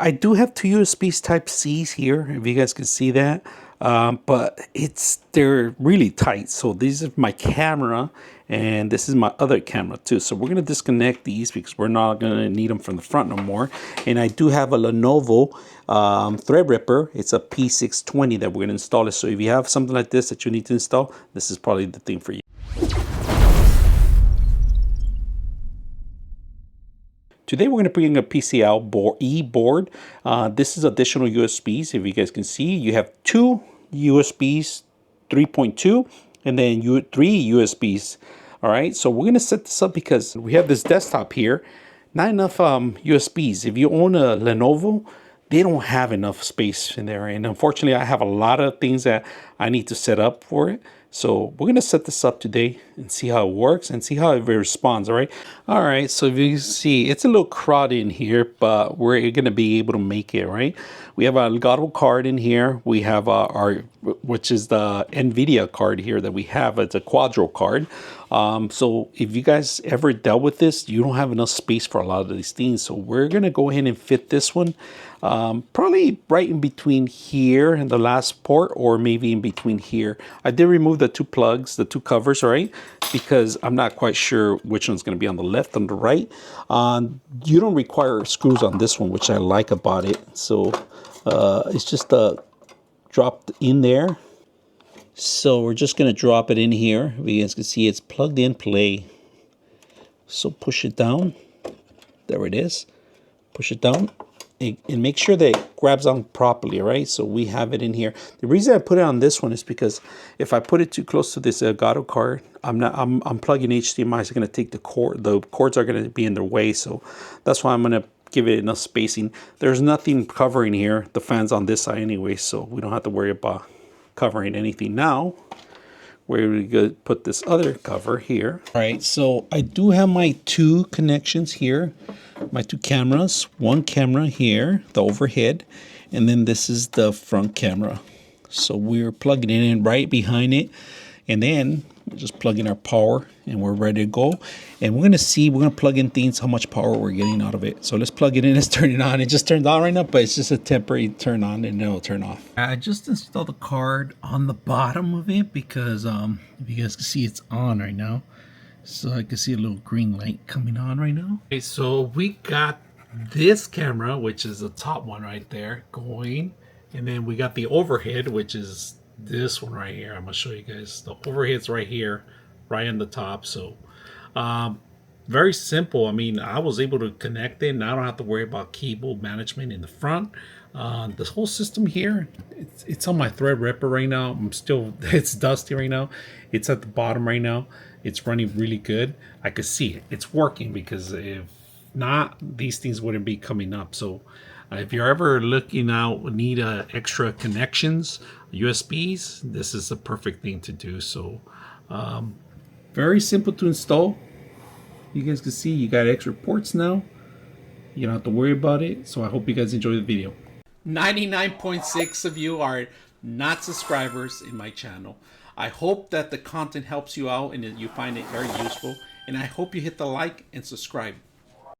I do have two USB type C's here, if you guys can see that, but they're really tight. So this is my camera, and this is my other camera too. So we're gonna disconnect these because we're not gonna need them from the front no more. And I do have a Lenovo Threadripper. It's a P620 that we're gonna install it. So if you have something like this that you need to install, this is probably the thing for you. Today we're going to bring a PCIe board. This is additional USBs. If you guys can see, you have two USBs 3.2 and then three USBs. All right, so we're going to set this up because we have this desktop here. Not enough USBs. If you own a Lenovo, they don't have enough space in there. And unfortunately, I have a lot of things that I need to set up for it. So we're going to set this up today and see how it works and see how it responds, all right? All right, so if you can see, it's a little crowded in here, but we're going to be able to make it, right? We have a Elgato card in here. We have which is the NVIDIA card here that we have. It's a Quadro card. So if you guys ever dealt with this, you don't have enough space for a lot of these things. So we're going to go ahead and fit this one probably right in between here and the last port, or maybe in between here. I did remove the two plugs, the two covers, right? Because I'm not quite sure which one's going to be on the left and the right. You don't require screws on this one, which I like about it. So it's just dropped in there. So we're just going to drop it in here. You guys can see it's plugged in play. So push it down. There it is. Push it down. And make sure that it grabs on properly, right? So we have it in here. The reason I put it on this one is because if I put it too close to this Elgato card, I'm plugging HDMI. It's going to take the cords are going to be in their way. So that's why I'm going to give it enough spacing. There's nothing covering here. The fan's on this side anyway, so we don't have to worry about covering anything. Now we're going to put this other cover here. All right, so I do have my two connections here, my two cameras. One camera here, the overhead, and then this is the front camera. So we're plugging it in right behind it, and then we're just plugging our power, and we're ready to go. And we're going to plug in things, how much power we're getting out of it. So let's plug it in. Let's turn it on. It just turned on right now, but it's just a temporary turn on, and then it'll turn off. I just installed the card on the bottom of it because if you guys can see, it's on right now. So I can see a little green light coming on right now. Okay, so we got this camera, which is the top one right there, going. And then we got the overhead, which is this one right here. I'm going to show you guys. The overhead's right here, right on the top. So very simple. I mean, I was able to connect it, and I don't have to worry about cable management in the front. This whole system here, it's on my Threadripper right now. It's dusty right now. It's at the bottom right now. It's running really good. I could see it. It's working, because if not, these things wouldn't be coming up. So if you're ever looking out, need extra connections, USBs, this is the perfect thing to do. So very simple to install. You guys can see you got extra ports now. You don't have to worry about it. So I hope you guys enjoy the video. 99.6 of you are not subscribers in my channel. I hope that the content helps you out and that you find it very useful. And I hope you hit the like and subscribe.